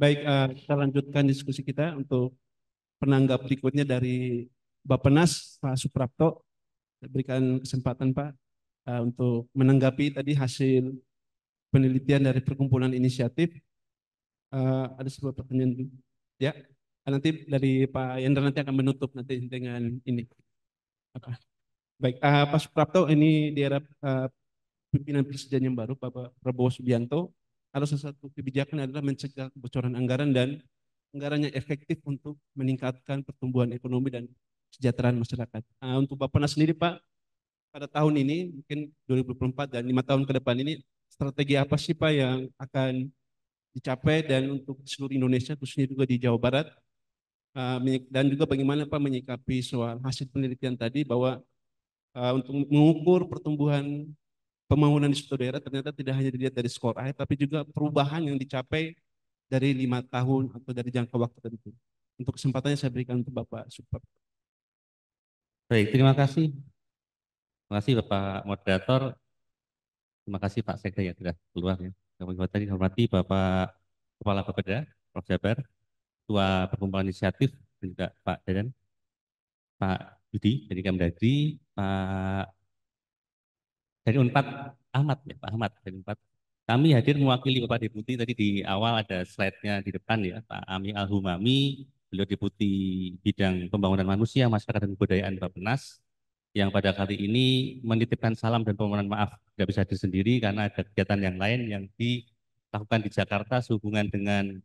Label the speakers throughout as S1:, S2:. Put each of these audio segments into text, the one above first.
S1: Baik, kita lanjutkan diskusi kita untuk penanggap berikutnya dari Bappenas, Pak Suprapto. Saya berikan kesempatan Pak untuk menanggapi tadi hasil penelitian dari perkumpulan inisiatif. Ada sebuah pertanyaan, ya. Nanti dari Pak Yandra nanti akan menutup nanti dengan ini. Apa? Baik, Pak Suprapto, ini di era pimpinan presiden yang baru, Bapak Prabowo Subianto, ada salah satu kebijakan adalah mencegah kebocoran anggaran dan anggaran yang efektif untuk meningkatkan pertumbuhan ekonomi dan kesejahteraan masyarakat. Untuk Bapak Nas sendiri Pak, pada tahun ini mungkin 2024 dan 5 tahun ke depan ini strategi apa sih Pak yang akan dicapai dan untuk seluruh Indonesia khususnya juga di Jawa Barat, dan juga bagaimana Pak menyikapi soal hasil penelitian tadi bahwa untuk mengukur pertumbuhan pembangunan di suatu daerah ternyata tidak hanya dilihat dari skor akhir, tapi juga perubahan yang dicapai dari 5 tahun atau dari jangka waktu tertentu. Untuk kesempatannya saya berikan untuk Bapak Super.
S2: Baik, terima kasih. Terima kasih Bapak Moderator. Terima kasih Pak Sekda yang sudah keluar ya. Kami hormati Bapak Kepala Bapeda, Prof. Jabar, Ketua Perkumpulan Inisiatif, dan juga Pak Dadan, Pak Yudi dari Kemdagri, Pak dari Unpad Ahmad ya, Pak Ahmad dari Unpad. Kami hadir mewakili Bapak Deputi tadi di awal ada slide-nya di depan ya, Pak Ami Al-Humami, beliau Deputi Bidang Pembangunan Manusia, Masyarakat dan Kebudayaan Bappenas, yang pada kali ini menitipkan salam dan permohonan maaf tidak bisa hadir sendiri karena ada kegiatan yang lain yang dilakukan di Jakarta sehubungan dengan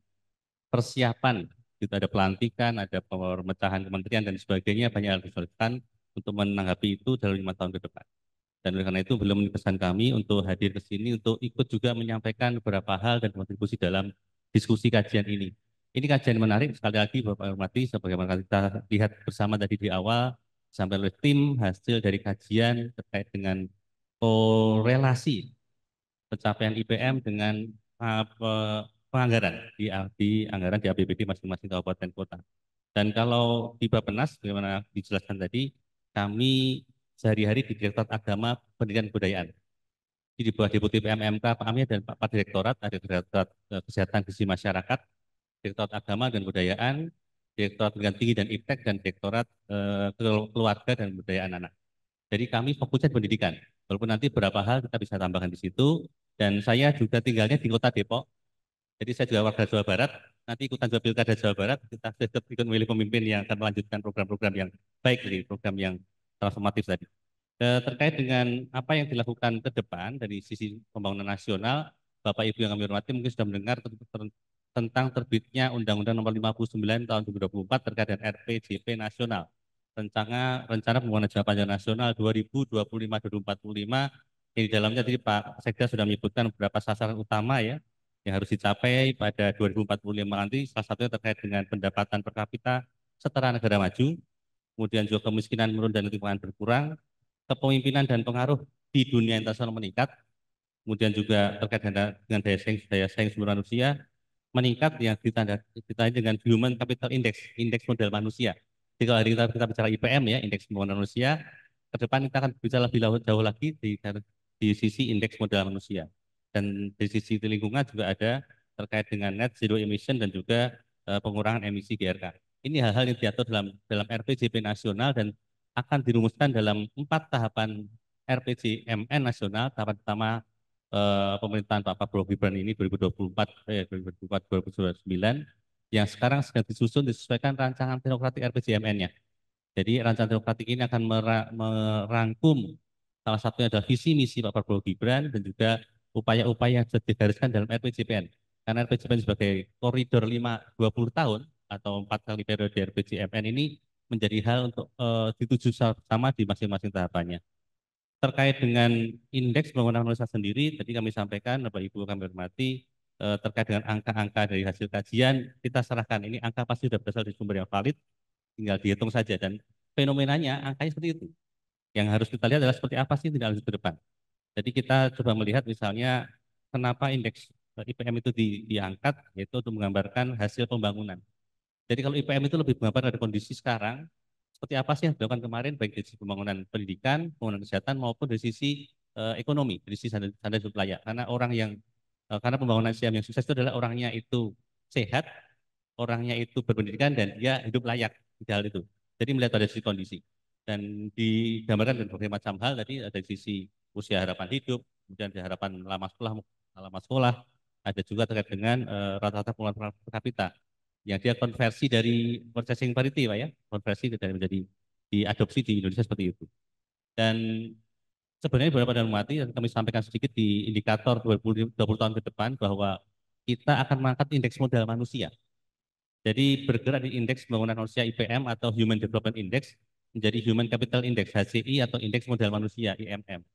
S2: persiapan. Itu ada pelantikan, ada pemecahan kementerian dan sebagainya, banyak hal dilakukan untuk menanggapi itu dalam 5 tahun ke depan. Dan oleh karena itu belum menekan kami untuk hadir ke sini untuk ikut juga menyampaikan beberapa hal dan kontribusi dalam diskusi kajian ini. Ini kajian menarik sekali lagi Bapak hormati, sebagaimana kita lihat bersama tadi di awal, sampai oleh tim hasil dari kajian terkait dengan korelasi pencapaian IPM dengan penganggaran di anggaran di APBD masing-masing kabupaten kota. Dan kalau di Bappenas, bagaimana dijelaskan tadi, kami sehari-hari di Direktorat Agama Pendidikan Kebudayaan. Di bawah Deputi PMMK Pak Amir dan Pak Direktorat, ada Direktorat Kesehatan Gizi Masyarakat, Direktorat Agama dan Kebudayaan, Direktorat Pendidikan Tinggi dan Iptek, dan Direktorat Keluarga dan Kebudayaan Anak. Jadi kami fokusnya di pendidikan. Walaupun nanti beberapa hal kita bisa tambahkan di situ. Dan saya juga tinggalnya di Kota Depok. Jadi saya juga warga Jawa Barat. Nanti ikutan juga Pilkada Jawa Barat, kita tetap ikut memilih pemimpin yang akan melanjutkan program-program yang baik dari program yang transformatif tadi. Terkait dengan apa yang dilakukan ke depan dari sisi pembangunan nasional, Bapak Ibu yang kami hormati mungkin sudah mendengar tentang terbitnya Undang-Undang Nomor 59 Tahun 2024 terkait dengan RPJP Nasional. Rencana Pembangunan Jangka Panjang Nasional 2025-2045. Di dalamnya tadi Pak Sekda sudah menyebutkan beberapa sasaran utama ya yang harus dicapai pada 2045 nanti. Salah satunya terkait dengan pendapatan per kapita setara negara maju, kemudian juga kemiskinan menurun dan lingkungan berkurang, kepemimpinan dan pengaruh di dunia internasional meningkat, kemudian juga terkait dengan daya saing sumber manusia meningkat yang ditandai dengan Human Capital Index, indeks modal manusia. Jadi kalau hari kita bicara IPM ya, indeks pembangunan manusia, ke depan kita akan bicara lebih jauh lagi di sisi indeks modal manusia. Dan di sisi lingkungan juga ada terkait dengan net zero emission dan juga pengurangan emisi GRK. Ini hal-hal yang diatur dalam RPJP nasional dan akan dirumuskan dalam 4 tahapan RPJMN nasional. Tahapan pertama pemerintahan Pak Prabowo Gibran ini 2024-2029 yang sekarang sedang disusun disesuaikan rancangan teknokratik RPJMN-nya. Jadi rancangan teknokratik ini akan merangkum salah satunya adalah visi misi Pak Prabowo Gibran dan juga upaya-upaya yang sudah digariskan dalam RPJMN. Karena RPJMN sebagai koridor 20 tahun atau 4 kali periode RPJMN ini menjadi hal untuk dituju sama di masing-masing tahapannya. Terkait dengan indeks pembangunan manusia sendiri, tadi kami sampaikan, Bapak Ibu kami hormati, terkait dengan angka-angka dari hasil kajian, kita serahkan ini angka pasti sudah berasal dari sumber yang valid, tinggal dihitung saja. Dan fenomenanya angkanya seperti itu. Yang harus kita lihat adalah seperti apa sih tindak lanjut ke depan. Jadi kita coba melihat misalnya kenapa indeks IPM itu diangkat, yaitu untuk menggambarkan hasil pembangunan. Jadi kalau IPM itu lebih menggambarkan dari kondisi sekarang, seperti apa sih yang dilakukan kemarin, baik dari sisi pembangunan pendidikan, pembangunan kesehatan, maupun dari sisi ekonomi, dari sisi standar hidup layak. Karena karena pembangunan SDM yang sukses itu adalah orangnya itu sehat, orangnya itu berpendidikan dan dia hidup layak ideal itu. Jadi melihat dari sisi kondisi dan digambarkan dengan berbagai macam hal tadi ada di sisi usia harapan hidup, kemudian di harapan lama sekolah, ada juga terkait dengan rata-rata pengeluaran per kapita yang dia konversi dari purchasing parity Pak ya, konversi dari menjadi diadopsi di Indonesia seperti itu. Dan sebenarnya beberapa dalam mati yang kami sampaikan sedikit di indikator 2020 tahun ke depan bahwa kita akan mengangkat indeks modal manusia. Jadi bergerak di indeks pembangunan manusia IPM atau Human Development Index menjadi Human Capital Index HCI atau indeks modal manusia IMM.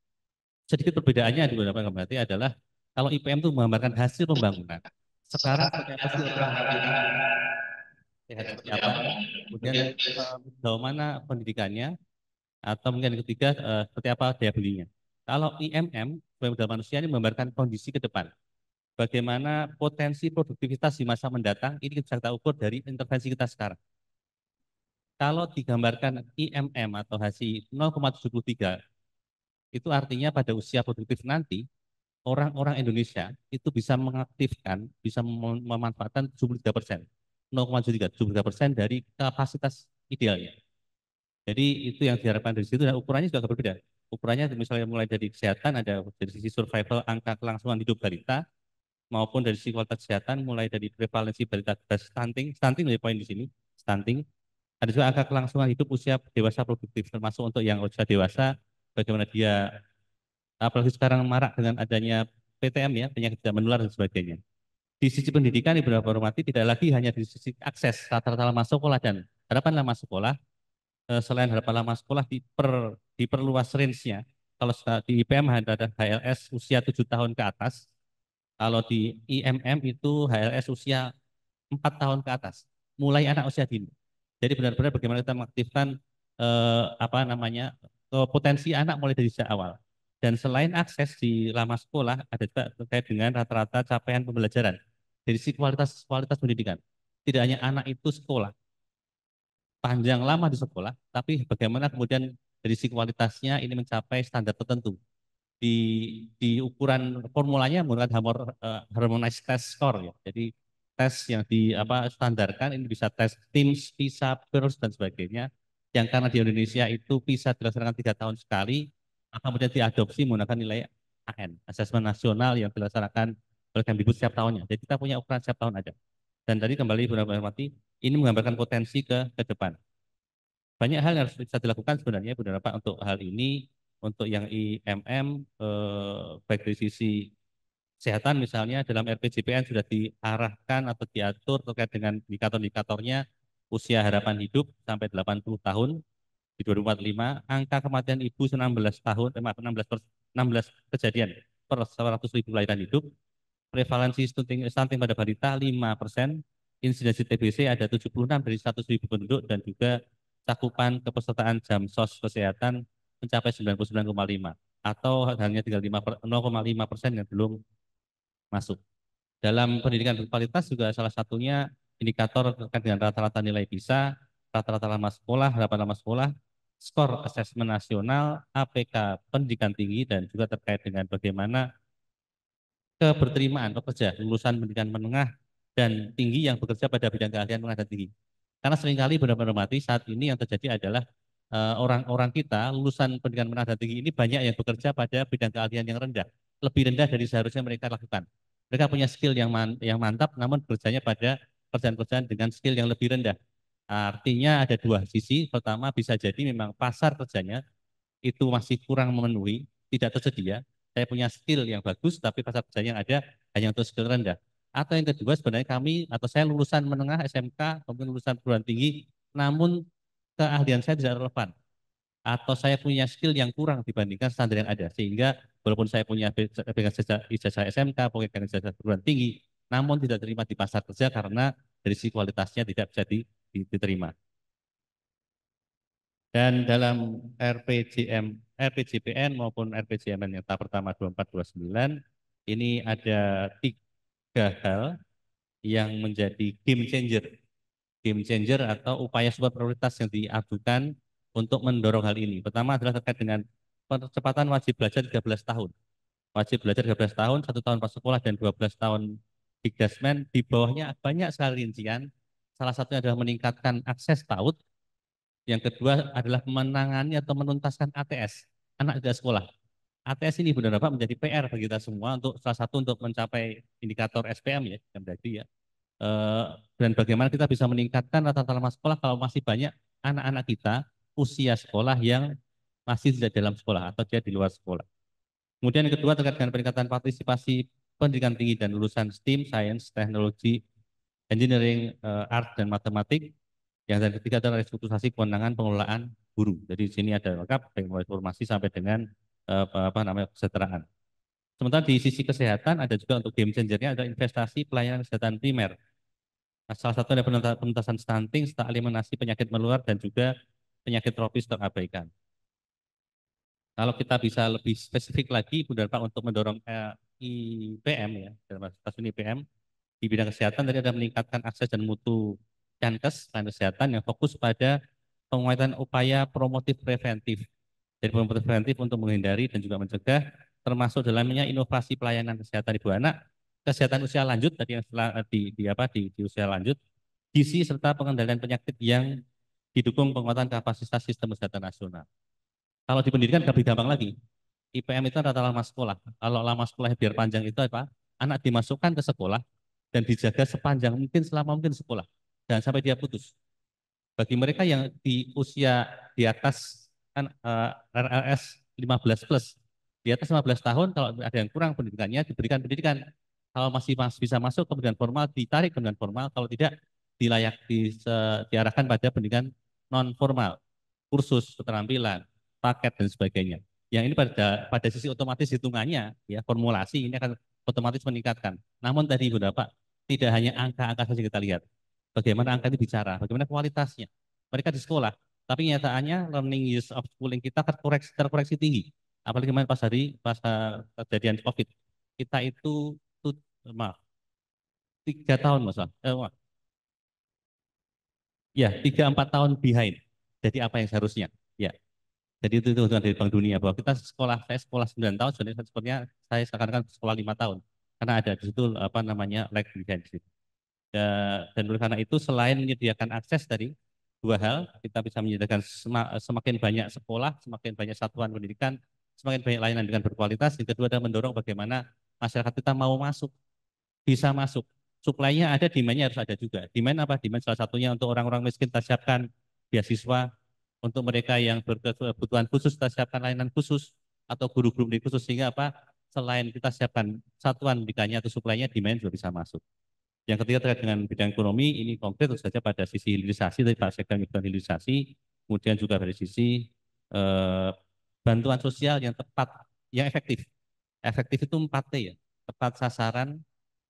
S2: Sedikit perbedaannya di beberapa berarti adalah kalau IPM itu menggambarkan hasil pembangunan. Sekarang seperti apa sih orang ini sehat seperti apa? Kemudian sejauh mana pendidikannya atau mungkin yang ketiga seperti apa daya belinya. Kalau IMM sebagai modal manusia ini menggambarkan kondisi ke depan. Bagaimana potensi produktivitas di masa mendatang ini bisa kita ukur dari intervensi kita sekarang. Kalau digambarkan IMM atau HCI 0,73, itu artinya pada usia produktif nanti, orang-orang Indonesia itu bisa mengaktifkan, bisa memanfaatkan 73%, 0,73% dari kapasitas idealnya. Jadi itu yang diharapkan dari situ dan ukurannya juga berbeda. Ukurannya misalnya mulai dari kesehatan, ada dari sisi survival, angka kelangsungan hidup balita, maupun dari sisi kualitas kesehatan, mulai dari prevalensi balita stunting, stunting dari poin di sini, stunting, ada juga angka kelangsungan hidup usia dewasa produktif, termasuk untuk yang usia dewasa, bagaimana dia, apalagi sekarang marak dengan adanya PTM ya, penyakit tidak menular dan sebagainya. Di sisi pendidikan, Ibu hormati, tidak lagi hanya di sisi akses rata-rata lama sekolah dan harapan lama sekolah, selain harapan lama sekolah diperluas range-nya. Kalau di IPM ada HLS usia 7 tahun ke atas, kalau di IMM itu HLS usia 4 tahun ke atas, mulai anak usia dini. Jadi benar-benar bagaimana kita mengaktifkan potensi anak mulai dari sejak awal. Dan selain akses di lama sekolah, ada juga terkait dengan rata-rata capaian pembelajaran dari sisi kualitas pendidikan. Tidak hanya anak itu sekolah, panjang lama di sekolah, tapi bagaimana kemudian dari sisi kualitasnya ini mencapai standar tertentu. Di ukuran formulanya menggunakan harmonized test score ya. Jadi tes yang standarkan ini bisa tes TIMSS, PISA, PIRLS dan sebagainya. Yang karena di Indonesia itu PISA dilaksanakan 3 tahun sekali, maka kemudian diadopsi menggunakan nilai AN, asesmen nasional yang dilaksanakan oleh Kemdikbud setiap tahunnya. Jadi kita punya ukuran setiap tahun ada. Dan tadi kembali benar-benar mati, ini menggambarkan potensi ke depan. Banyak hal yang harus bisa dilakukan sebenarnya beberapa untuk hal ini, untuk yang IMM, baik dari sisi kesehatan misalnya dalam RPJPN sudah diarahkan atau diatur terkait dengan indikator-indikatornya usia harapan hidup sampai 80 tahun di 2045, angka kematian ibu 16 tahun, 16 kejadian per 100.000 kelahiran hidup, prevalensi stunting pada balita 5%, insidensi TBC ada 76 dari 100.000 penduduk dan juga cakupan kepesertaan jam sos kesehatan mencapai 99,5 atau hanya tinggal 0,5% yang belum masuk. Dalam pendidikan berkualitas juga salah satunya indikator terkait dengan rata-rata nilai PISA, rata-rata lama sekolah, harapan lama sekolah, skor asesmen nasional, APK pendidikan tinggi dan juga terkait dengan bagaimana keberterimaan pekerja lulusan pendidikan menengah dan tinggi yang bekerja pada bidang keahlian menengah dan tinggi. Karena seringkali benar-benar mati saat ini yang terjadi adalah orang-orang kita lulusan pendidikan menengah dan tinggi ini banyak yang bekerja pada bidang keahlian yang rendah, lebih rendah dari seharusnya mereka lakukan. Mereka punya skill yang mantap, namun bekerjanya pada pekerjaan-pekerjaan dengan skill yang lebih rendah. Artinya ada dua sisi. Pertama bisa jadi memang pasar kerjanya itu masih kurang memenuhi, tidak tersedia. Saya punya skill yang bagus, tapi pasar kerja yang ada hanya untuk skill rendah. Atau yang kedua sebenarnya kami atau saya lulusan menengah SMK, kemudian lulusan perguruan tinggi, namun keahlian saya tidak relevan. Atau saya punya skill yang kurang dibandingkan standar yang ada. Sehingga walaupun saya punya ijazah SMK, punya ijazah perguruan tinggi, namun tidak terima di pasar kerja karena dari sisi kualitasnya tidak bisa diterima. Dan dalam RPJPN maupun RPJMN yang tahap pertama 2429 ini ada 3 hal yang menjadi game changer. Game changer atau upaya super prioritas yang diajukan untuk mendorong hal ini. Pertama adalah terkait dengan percepatan wajib belajar 13 tahun. Wajib belajar 13 tahun, 1 tahun pas sekolah dan 12 tahun Digdasmen di bawahnya banyak sekali rincian. Salah satunya adalah meningkatkan akses PAUD. Yang kedua adalah menangani atau menuntaskan ATS, anak tidak sekolah. ATS ini benar-benar menjadi PR bagi kita semua untuk salah satu untuk mencapai indikator SPM ya, yang tadi ya. Eh, dan bagaimana kita bisa meningkatkan rata-rata lama sekolah kalau masih banyak anak-anak kita usia sekolah yang masih tidak dalam sekolah atau dia di luar sekolah. Kemudian yang kedua terkait dengan peningkatan partisipasi pendidikan tinggi dan lulusan STEAM, Science, Teknologi, Engineering, Art, dan Matematik. Yang ketiga adalah restrukturisasi kewenangan pengelolaan guru. Jadi di sini ada lengkap baik mulai formasi sampai dengan apa namanya kesejahteraan. Sementara di sisi kesehatan ada juga untuk game changernya ada investasi pelayanan kesehatan primer. Nah, salah satu ada penuntasan stunting serta eliminasi penyakit menular dan juga penyakit tropis terabaikan. Kalau kita bisa lebih spesifik lagi, Bu Darpak, untuk mendorong IPM ya, dalam kasus ini IPM, di bidang kesehatan tadi ada meningkatkan akses dan mutu Cankes, pelayanan kesehatan yang fokus pada penguatan upaya promotif preventif. Jadi promotif preventif untuk menghindari dan juga mencegah, termasuk dalamnya inovasi pelayanan kesehatan ibu anak, kesehatan usia lanjut tadi yang di usia lanjut, gizi serta pengendalian penyakit yang didukung penguatan kapasitas sistem kesehatan nasional. Kalau di pendidikan lebih gampang lagi. IPM itu adalah lama sekolah. Kalau lama sekolahnya biar panjang itu apa? Anak dimasukkan ke sekolah dan dijaga sepanjang mungkin selama mungkin sekolah. Dan sampai dia putus. Bagi mereka yang di usia di atas kan RLS 15 plus, di atas 15 tahun kalau ada yang kurang pendidikannya diberikan pendidikan. Kalau masih bisa masuk ke pendidikan formal ditarik ke pendidikan formal, kalau tidak diarahkan pada pendidikan non formal, kursus keterampilan, paket dan sebagainya. Yang ini pada sisi otomatis hitungannya ya formulasi ini akan otomatis meningkatkan. Namun tadi Bapak tidak hanya angka-angka saja kita lihat. Bagaimana angka ini bicara, bagaimana kualitasnya. Mereka di sekolah, tapi nyataannya learning years of schooling kita terkoreksi tinggi. Apalagi kemarin pas kejadian COVID, kita itu maaf 3 tahun masalah, ya 3-4 tahun behind. Jadi apa yang seharusnya? Ya, jadi itu hitungan dari Bank Dunia bahwa kita saya sekolah 9 tahun, sebenarnya saya sekarang kan sekolah 5 tahun. Karena ada di situ apa namanya lag behind. Dan oleh karena itu selain menyediakan akses tadi, dua hal, kita bisa menyediakan semakin banyak sekolah, semakin banyak satuan pendidikan, semakin banyak layanan dengan berkualitas. Yang kedua adalah mendorong bagaimana masyarakat kita mau masuk, bisa masuk. Suplainya ada, demand-nya harus ada juga. Demand apa? Demand salah satunya untuk orang-orang miskin kita siapkan beasiswa, untuk mereka yang berkebutuhan khusus kita siapkan layanan khusus, atau guru-guru khusus, sehingga apa? Selain kita siapkan satuan pendidikannya atau suplainya, demand juga bisa masuk. Yang ketiga terkait dengan bidang ekonomi, ini konkret tentu saja pada sisi hilirisasi, dari Pak Sekda menyebutkan hilirisasi, kemudian juga dari sisi eh, bantuan sosial yang tepat, yang efektif. Efektif itu 4T ya, tepat sasaran,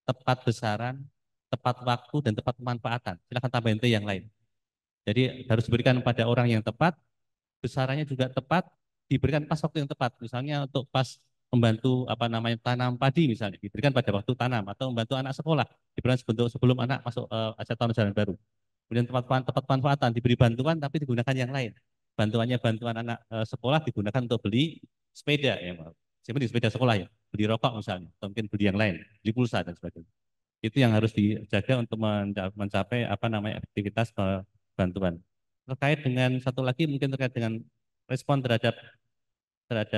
S2: tepat besaran, tepat waktu, dan tepat pemanfaatan. Silakan tambahin T yang lain. Jadi harus diberikan pada orang yang tepat, besarannya juga tepat, diberikan pas waktu yang tepat. Misalnya untuk pas membantu apa namanya tanam padi misalnya diberikan pada waktu tanam, atau membantu anak sekolah diberikan sebelum anak masuk acara tahun ajaran baru. Kemudian tepat manfaatan diberi bantuan tapi digunakan yang lain. Bantuannya bantuan anak sekolah digunakan untuk beli sepeda ya, seperti sepeda sekolah ya, beli rokok misalnya, atau mungkin beli yang lain, beli pulsa dan sebagainya. Itu yang harus dijaga untuk mencapai apa namanya efektivitas bantuan. Terkait dengan satu lagi mungkin terkait dengan respon terhadap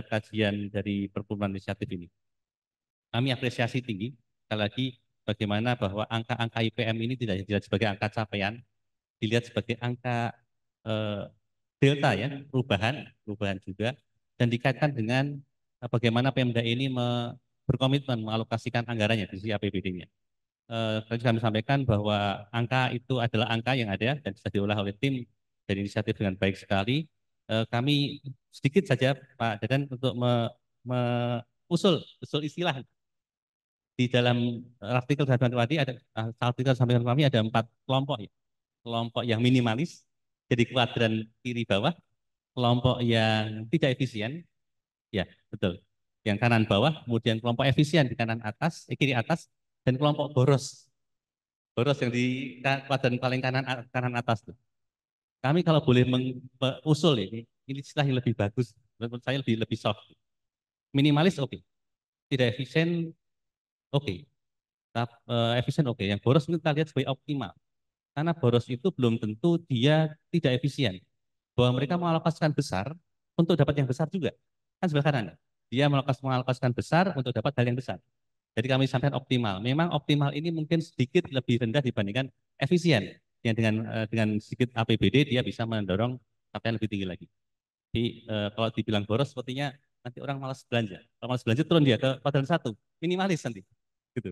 S2: kajian dari perkumpulan inisiatif ini. Kami apresiasi tinggi, sekali lagi bagaimana bahwa angka-angka IPM ini tidak dilihat sebagai angka capaian, dilihat sebagai angka delta ya, perubahan juga, dan dikaitkan dengan bagaimana Pemda ini berkomitmen mengalokasikan anggarannya di sisi APBD-nya. Tadi kami sampaikan bahwa angka itu adalah angka yang ada dan bisa diolah oleh tim dari inisiatif dengan baik sekali. Kami sedikit saja Pak Dadan untuk usul istilah di dalam artikel tadi ada artikel sampaikan kami ada 4 kelompok ya. Kelompok yang minimalis jadi kuadran kiri bawah, kelompok yang tidak efisien, ya betul. Yang kanan bawah, kemudian kelompok efisien di kanan atas, kiri atas, dan kelompok boros. Boros yang di kuadran paling kanan atas tuh. Kami kalau boleh mengusul ini istilah yang lebih bagus, menurut saya lebih soft. Minimalis oke, tidak efisien oke. efisien oke. Yang boros mungkin kita lihat sebagai optimal. Karena boros itu belum tentu dia tidak efisien. Bahwa mereka mengalokasikan besar untuk dapat yang besar juga. Kan sebelah kanan. Dia mengalokasikan besar untuk dapat hal yang besar. Jadi kami sampaikan optimal. Memang optimal ini mungkin sedikit lebih rendah dibandingkan efisien. Yang dengan sedikit APBD dia bisa mendorong capaian lebih tinggi lagi. Jadi kalau dibilang boros sepertinya nanti orang malas belanja. Kalau malas belanja turun dia ke kuadran 1, minimalis nanti. Gitu.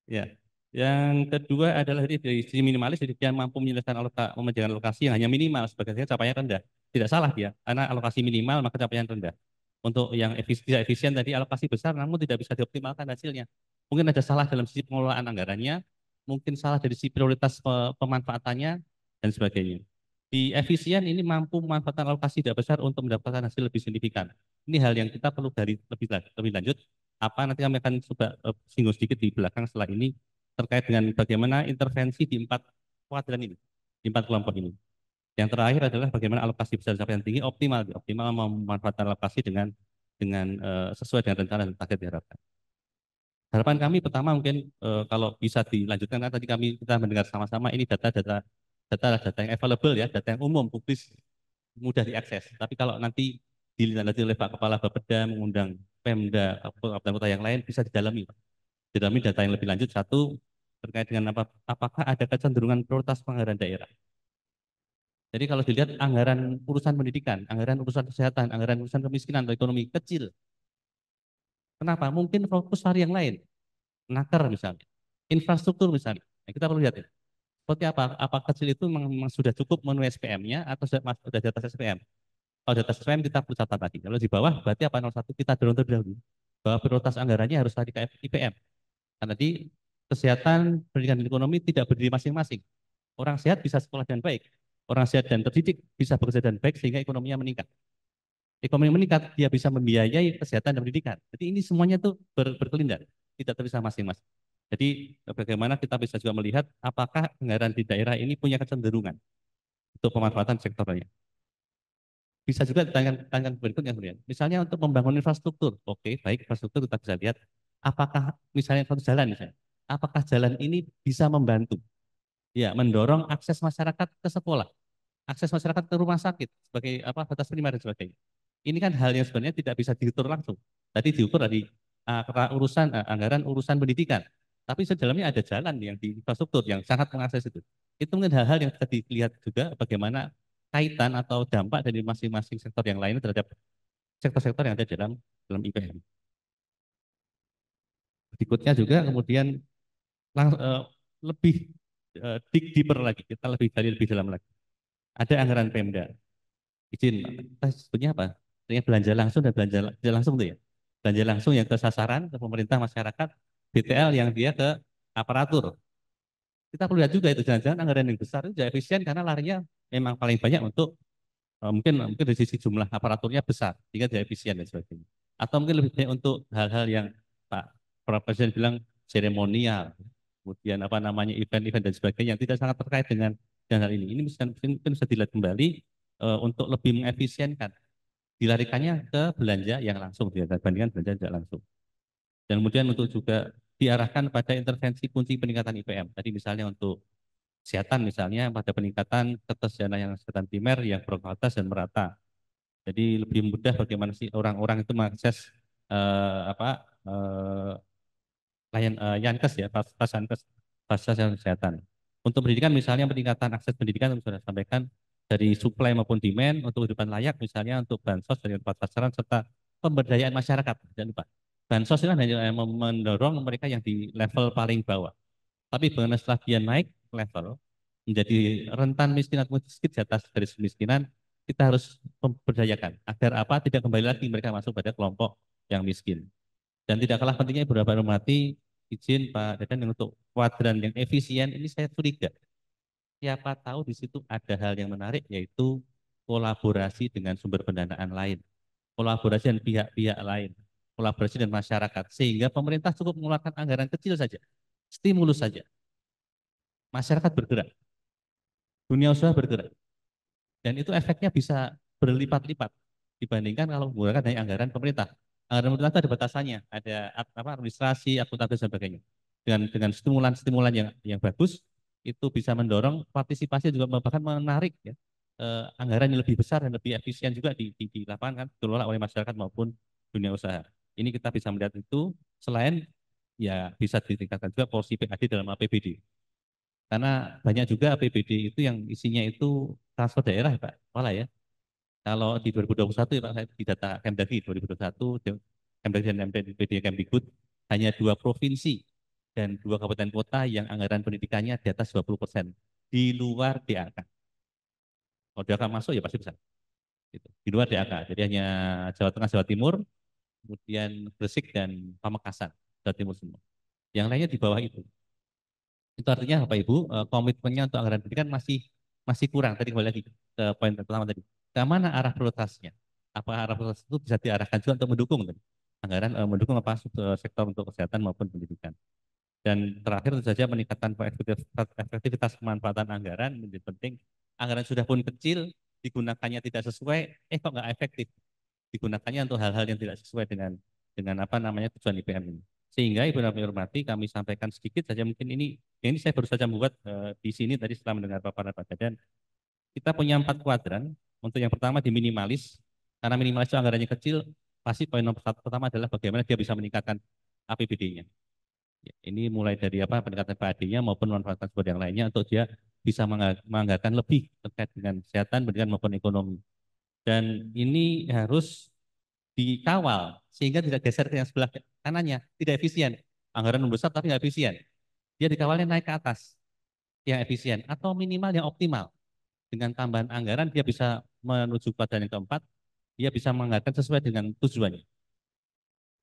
S2: Ya. Yang kedua adalah dari sisi minimalis, jadi dia mampu menyelesaikan menyediakan alokasi yang hanya minimal, sebagai capaiannya rendah. Tidak salah dia, karena alokasi minimal maka capaian rendah. Untuk yang tidak efisien tadi alokasi besar, namun tidak bisa dioptimalkan hasilnya. Mungkin ada salah dalam sisi pengelolaan anggarannya, mungkin salah dari sisi prioritas pemanfaatannya, dan sebagainya. Di efisien ini mampu memanfaatkan alokasi tidak besar untuk mendapatkan hasil lebih signifikan. Ini hal yang kita perlu dari lebih lanjut. Apa nanti kami akan coba singgung sedikit di belakang setelah ini terkait dengan bagaimana intervensi di 4 kuadran ini, di 4 kelompok ini. Yang terakhir adalah bagaimana alokasi besar capaian tinggi optimal memanfaatkan alokasi dengan sesuai dengan rencana dan target diharapkan. Harapan kami pertama mungkin kalau bisa dilanjutkan, karena tadi kita mendengar sama-sama ini data yang available ya, data yang umum, publis, mudah diakses. Tapi kalau nanti ditindaklanjuti oleh Pak Kepala Bapeda mengundang Pemda atau kota yang lain bisa didalami, Pak. Didalami data yang lebih lanjut. Satu, terkait dengan apakah ada kecenderungan prioritas anggaran daerah. Jadi kalau dilihat anggaran urusan pendidikan, anggaran urusan kesehatan, anggaran urusan kemiskinan atau ekonomi kecil. Kenapa? Mungkin fokus hari yang lain. Naker misalnya, infrastruktur misalnya. Nah, kita perlu lihat ya. Seperti apa? Apa kecil itu memang sudah cukup memenuhi SPM-nya atau sudah di atas SPM? Kalau di atas SPM kita perlu catat lagi. Kalau di bawah berarti apa 01 kita dorong terlebih dahulu. Bahwa prioritas anggarannya harus lari ke IPM. Karena di kesehatan, pendidikan dan ekonomi tidak berdiri masing-masing. Orang sehat bisa sekolah dengan baik. Orang sehat dan terdidik bisa bekerja dengan baik sehingga ekonominya meningkat. Ekonomi meningkat, dia bisa membiayai kesehatan dan pendidikan. Jadi ini semuanya tuh berkelindan, tidak terpisah masing-masing. Jadi bagaimana kita bisa juga melihat apakah anggaran di daerah ini punya kecenderungan untuk pemanfaatan sektornya. Bisa juga ditanyakan berikutnya kemudian. Misalnya untuk membangun infrastruktur. Oke, baik infrastruktur kita bisa lihat apakah misalnya satu jalan misalnya. Apakah jalan ini bisa membantu ya mendorong akses masyarakat ke sekolah, akses masyarakat ke rumah sakit sebagai batas primer dan sebagainya. Ini kan hal yang sebenarnya tidak bisa diukur langsung. Tadi diukur dari anggaran urusan pendidikan. Tapi sedalamnya ada jalan yang di infrastruktur yang sangat mengakses itu. Itu mungkin hal-hal yang bisa dilihat juga bagaimana kaitan atau dampak dari masing-masing sektor yang lain terhadap sektor-sektor yang ada dalam IPM. Berikutnya juga kemudian lebih dig deeper lagi, kita lebih gali lebih dalam lagi. Ada anggaran Pemda. Izin, kita sebutnya apa? Ini belanja langsung dan belanja langsung tuh ya. Belanja langsung yang ke sasaran, ke pemerintah masyarakat, BTL yang dia ke aparatur. Kita perlu lihat juga itu jangan-jangan anggaran yang besar itu tidak efisien karena larinya memang paling banyak untuk mungkin dari sisi jumlah aparaturnya besar, sehingga tidak efisien dan sebagainya. Atau mungkin lebih banyak untuk hal-hal yang Pak Presiden bilang seremonial, kemudian event-event dan sebagainya yang tidak sangat terkait dengan hal ini. Ini mungkin bisa dilihat kembali untuk lebih mengefisienkan, dilarikannya ke belanja yang langsung dibandingkan belanja tidak langsung. Dan kemudian untuk juga diarahkan pada intervensi kunci peningkatan IPM. Tadi misalnya untuk kesehatan misalnya pada peningkatan ketersediaan yang kesehatan primer yang berkualitas dan merata. Jadi lebih mudah bagaimana sih orang-orang itu mengakses Yankes ya, fasilitas kesehatan. Untuk pendidikan misalnya peningkatan akses pendidikan yang sudah sampaikan dari supply maupun demand untuk kehidupan layak misalnya untuk bansos dari tempat sasaran serta pemberdayaan masyarakat. Jangan lupa. Bansos itu kan hanya mendorong mereka yang di level paling bawah. Tapi bagaimana setelah dia naik level menjadi rentan miskin atau miskin di atas garis kemiskinan, kita harus memberdayakan agar tidak kembali lagi mereka masuk pada kelompok yang miskin. Dan tidak kalah pentingnya beberapa hormati izin Pak Dadan untuk kuadran yang efisien ini saya curiga. Siapa tahu di situ ada hal yang menarik yaitu kolaborasi dengan sumber pendanaan lain, kolaborasi dengan pihak-pihak lain, kolaborasi dengan masyarakat sehingga pemerintah cukup mengeluarkan anggaran kecil saja, stimulus saja. Masyarakat bergerak, dunia usaha bergerak. Dan itu efeknya bisa berlipat-lipat dibandingkan kalau menggunakan dari anggaran pemerintah. Anggaran pemerintah itu ada batasannya, ada administrasi, akuntabilitas dan sebagainya. dengan stimulan-stimulan yang bagus itu bisa mendorong partisipasi juga bahkan menarik ya anggaran yang lebih besar dan lebih efisien juga di lapangan kan dikelola oleh masyarakat maupun dunia usaha. Ini kita bisa melihat itu selain ya bisa ditingkatkan juga porsi PAD dalam APBD. Karena banyak juga APBD itu yang isinya itu transfer daerah ya Pak, malah ya. Kalau di 2021 ya Pak, di data Kemdagri 2021, Kemdagri dan MPD Kemdikbud hanya 2 provinsi dan 2 kabupaten kota yang anggaran pendidikannya di atas 20% di luar DAK. Kalau DAK masuk ya pasti besar. Gitu. Di luar DAK. Jadi hanya Jawa Tengah, Jawa Timur, kemudian Gresik dan Pamekasan, Jawa Timur semua. Yang lainnya di bawah itu. Itu artinya Bapak Ibu komitmennya untuk anggaran pendidikan masih kurang. Tadi kembali lagi ke poin pertama tadi. Ke mana arah prioritasnya? Apa arah prioritas itu bisa diarahkan juga untuk mendukung tadi? Anggaran mendukung apa sektor untuk kesehatan maupun pendidikan. Dan terakhir tentu saja meningkatkan efektivitas pemanfaatan anggaran menjadi penting. Anggaran sudah pun kecil, digunakannya tidak sesuai, kok nggak efektif. Digunakannya untuk hal-hal yang tidak sesuai dengan apa namanya tujuan IPM ini. Sehingga Ibu Nabi hormati kami sampaikan sedikit saja mungkin ini saya baru saja membuat di sini tadi setelah mendengar paparan Pak Dadan. Kita punya 4 kuadran. Untuk yang pertama di minimalis, karena minimalis itu anggarannya kecil, pasti poin nomor 1 pertama adalah bagaimana dia bisa meningkatkan APBD-nya. Ya, ini mulai dari apa peningkatan PAD-nya maupun manfaat sumber yang lainnya untuk dia bisa menganggarkan lebih terkait dengan kesehatan, pendidikan maupun ekonomi. Dan ini harus dikawal sehingga tidak geser ke yang sebelah kanannya, tidak efisien. Anggaran membesar tapi nggak efisien. Dia dikawalnya naik ke atas yang efisien atau minimal yang optimal. Dengan tambahan anggaran dia bisa menuju kuadran yang keempat, dia bisa menganggarkan sesuai dengan tujuannya.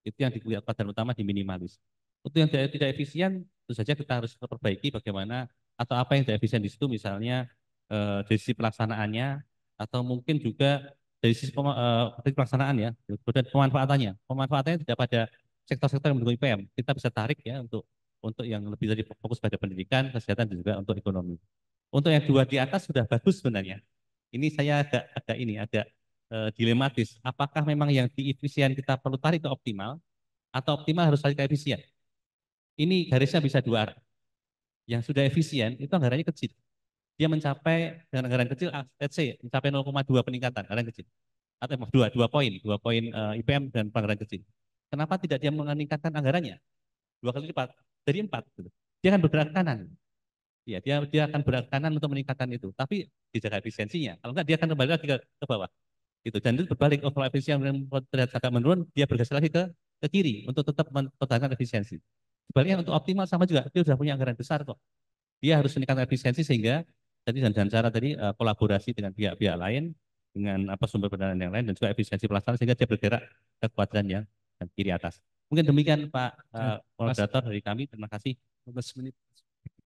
S2: Itu yang dilihat kuadran utama di minimalis. Untuk yang tidak efisien, tentu saja kita harus perbaiki bagaimana atau apa yang tidak efisien di situ, misalnya dari sisi pelaksanaannya atau mungkin juga dari sisi pelaksanaan ya, kemudian pemanfaatannya tidak pada sektor-sektor yang mendukung IPM. Kita bisa tarik ya untuk yang lebih dari fokus pada pendidikan, kesehatan dan juga untuk ekonomi. Untuk yang 2 di atas sudah bagus sebenarnya. Ini saya agak dilematis. Apakah memang yang diefisien kita perlu tarik ke optimal atau optimal harus tarik ke efisien? Ini garisnya bisa 2 arah. Yang sudah efisien itu anggarannya kecil. Dia mencapai dengan anggaran kecil, let's say mencapai 0,2 peningkatan anggaran kecil. Atau 2 poin IPM dan anggaran kecil. Kenapa tidak dia meningkatkan anggarannya 2 kali lipat dari 4? Gitu. Dia akan bergerak ke kanan. Ya, dia akan bergerak ke kanan untuk meningkatkan itu, tapi dijaga efisiensinya. Kalau enggak dia akan kembali lagi ke bawah. Itu dan itu berbalik overall efisiensi yang terlihat agak menurun, dia bergeser lagi ke kiri untuk tetap mempertahankan efisiensi. Sebaliknya untuk optimal sama juga, dia sudah punya anggaran besar kok. Dia harus meningkatkan efisiensi sehingga tadi dan cara tadi kolaborasi dengan pihak-pihak lain dengan apa sumber pendanaan yang lain dan juga efisiensi pelaksanaan sehingga dia bergerak ke kuadran yang kiri atas. Mungkin demikian Pak moderator dari kami. Terima kasih.
S1: 15 menit.